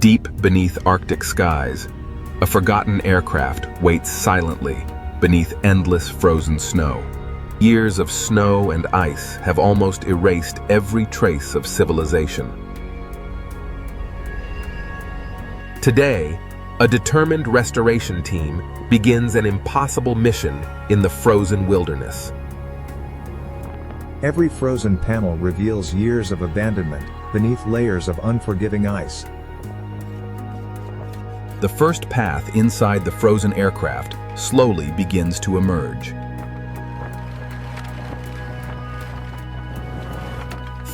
Deep beneath Arctic skies, a forgotten aircraft waits silently beneath endless frozen snow. Years of snow and ice have almost erased every trace of civilization. Today, a determined restoration team begins an impossible mission in the frozen wilderness. Every frozen panel reveals years of abandonment beneath layers of unforgiving ice. The first path inside the frozen aircraft slowly begins to emerge.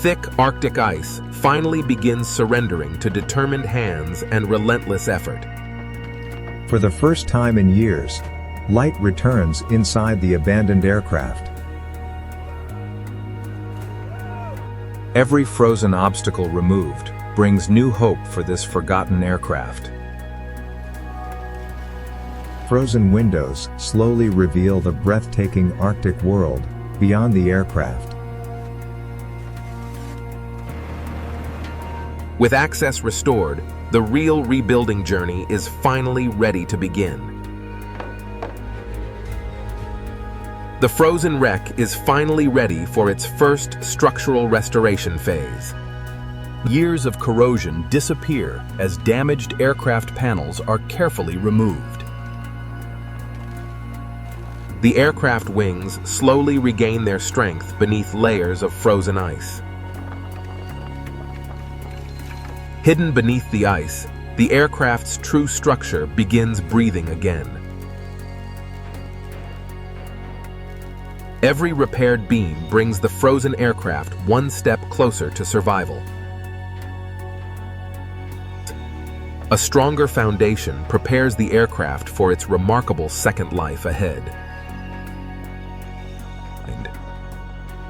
Thick Arctic ice finally begins surrendering to determined hands and relentless effort. For the first time in years, light returns inside the abandoned aircraft. Every frozen obstacle removed brings new hope for this forgotten aircraft. Frozen windows slowly reveal the breathtaking Arctic world beyond the aircraft. With access restored, the real rebuilding journey is finally ready to begin. The frozen wreck is finally ready for its first structural restoration phase. Years of corrosion disappear as damaged aircraft panels are carefully removed. The aircraft wings slowly regain their strength beneath layers of frozen ice. Hidden beneath the ice, the aircraft's true structure begins breathing again. Every repaired beam brings the frozen aircraft one step closer to survival. A stronger foundation prepares the aircraft for its remarkable second life ahead.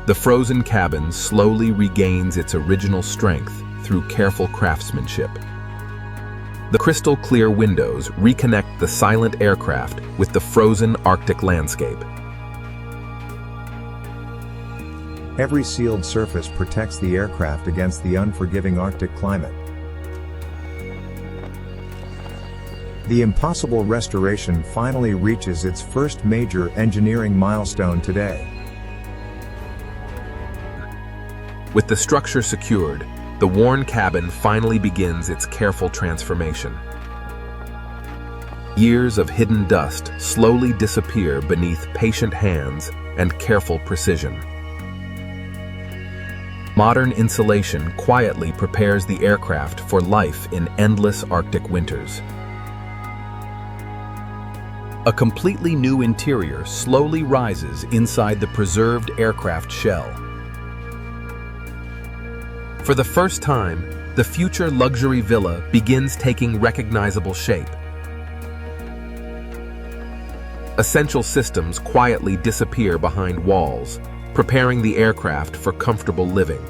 The frozen cabin slowly regains its original strength through careful craftsmanship. The crystal-clear windows reconnect the silent aircraft with the frozen Arctic landscape. Every sealed surface protects the aircraft against the unforgiving Arctic climate. The impossible restoration finally reaches its first major engineering milestone today. With the structure secured, the worn cabin finally begins its careful transformation. Years of hidden dust slowly disappear beneath patient hands and careful precision. Modern insulation quietly prepares the aircraft for life in endless Arctic winters. A completely new interior slowly rises inside the preserved aircraft shell. For the first time, the future luxury villa begins taking recognizable shape. Essential systems quietly disappear behind walls, preparing the aircraft for comfortable living.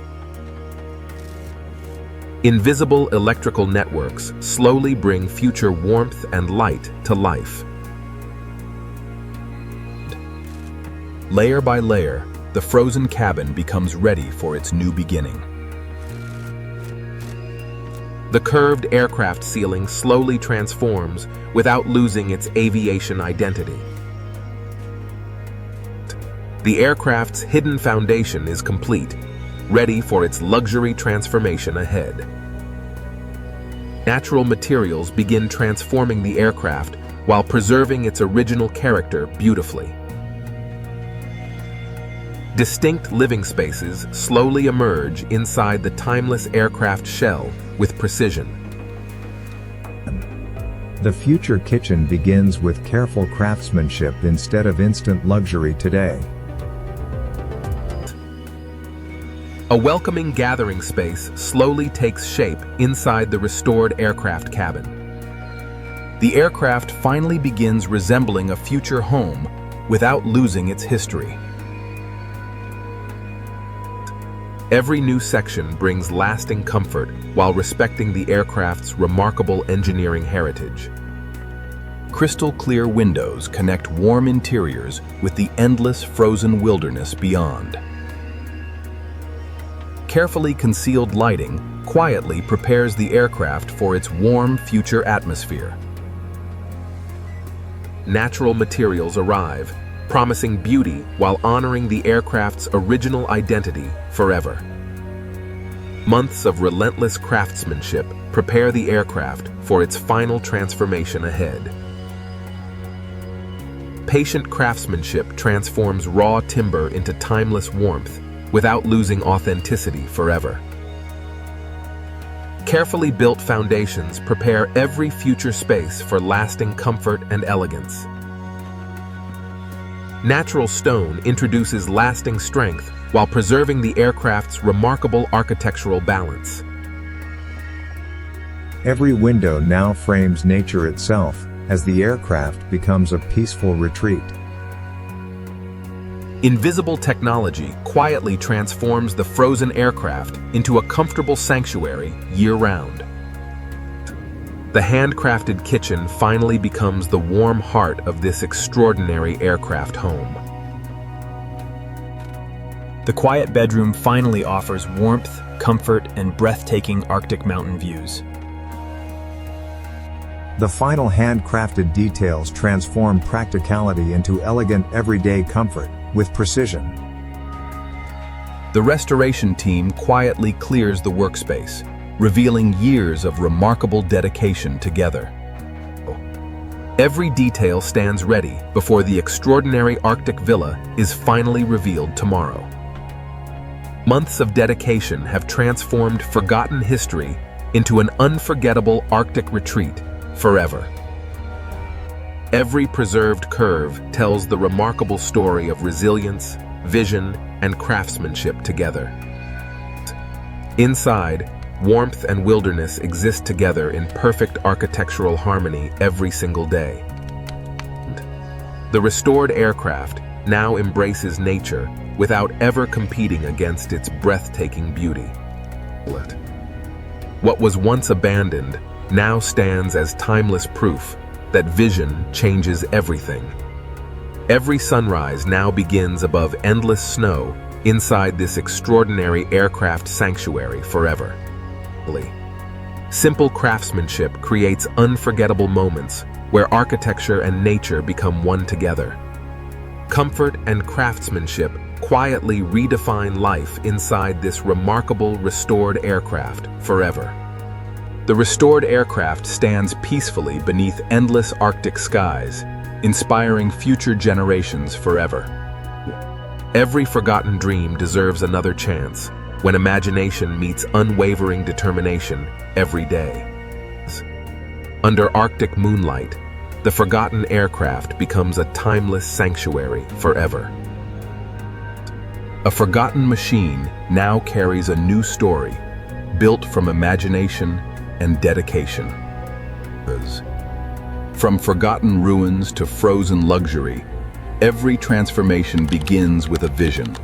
Invisible electrical networks slowly bring future warmth and light to life. Layer by layer, the frozen cabin becomes ready for its new beginning. The curved aircraft ceiling slowly transforms without losing its aviation identity. The aircraft's hidden foundation is complete, ready for its luxury transformation ahead. Natural materials begin transforming the aircraft while preserving its original character beautifully. Distinct living spaces slowly emerge inside the timeless aircraft shell with precision. The future kitchen begins with careful craftsmanship instead of instant luxury today. A welcoming gathering space slowly takes shape inside the restored aircraft cabin. The aircraft finally begins resembling a future home without losing its history. Every new section brings lasting comfort while respecting the aircraft's remarkable engineering heritage. Crystal-clear windows connect warm interiors with the endless frozen wilderness beyond. Carefully concealed lighting quietly prepares the aircraft for its warm future atmosphere. Natural materials arrive, promising beauty while honoring the aircraft's original identity forever. Months of relentless craftsmanship prepare the aircraft for its final transformation ahead. Patient craftsmanship transforms raw timber into timeless warmth without losing authenticity forever. Carefully built foundations prepare every future space for lasting comfort and elegance. Natural stone introduces lasting strength while preserving the aircraft's remarkable architectural balance. Every window now frames nature itself, as the aircraft becomes a peaceful retreat. Invisible technology quietly transforms the frozen aircraft into a comfortable sanctuary year-round. The handcrafted kitchen finally becomes the warm heart of this extraordinary aircraft home. The quiet bedroom finally offers warmth, comfort, and breathtaking Arctic mountain views. The final handcrafted details transform practicality into elegant everyday comfort, with precision. The restoration team quietly clears the workspace, revealing years of remarkable dedication together. Every detail stands ready before the extraordinary Arctic villa is finally revealed tomorrow. Months of dedication have transformed forgotten history into an unforgettable Arctic retreat forever. Every preserved curve tells the remarkable story of resilience, vision, and craftsmanship together. Inside, warmth and wilderness exist together in perfect architectural harmony every single day. The restored aircraft now embraces nature without ever competing against its breathtaking beauty. What was once abandoned now stands as timeless proof that vision changes everything. Every sunrise now begins above endless snow inside this extraordinary aircraft sanctuary forever. Simple craftsmanship creates unforgettable moments where architecture and nature become one together. Comfort and craftsmanship quietly redefine life inside this remarkable restored aircraft forever. The restored aircraft stands peacefully beneath endless Arctic skies, inspiring future generations forever. Every forgotten dream deserves another chance when imagination meets unwavering determination every day. Under Arctic moonlight, the forgotten aircraft becomes a timeless sanctuary forever. A forgotten machine now carries a new story, built from imagination and dedication. From forgotten ruins to frozen luxury, every transformation begins with a vision.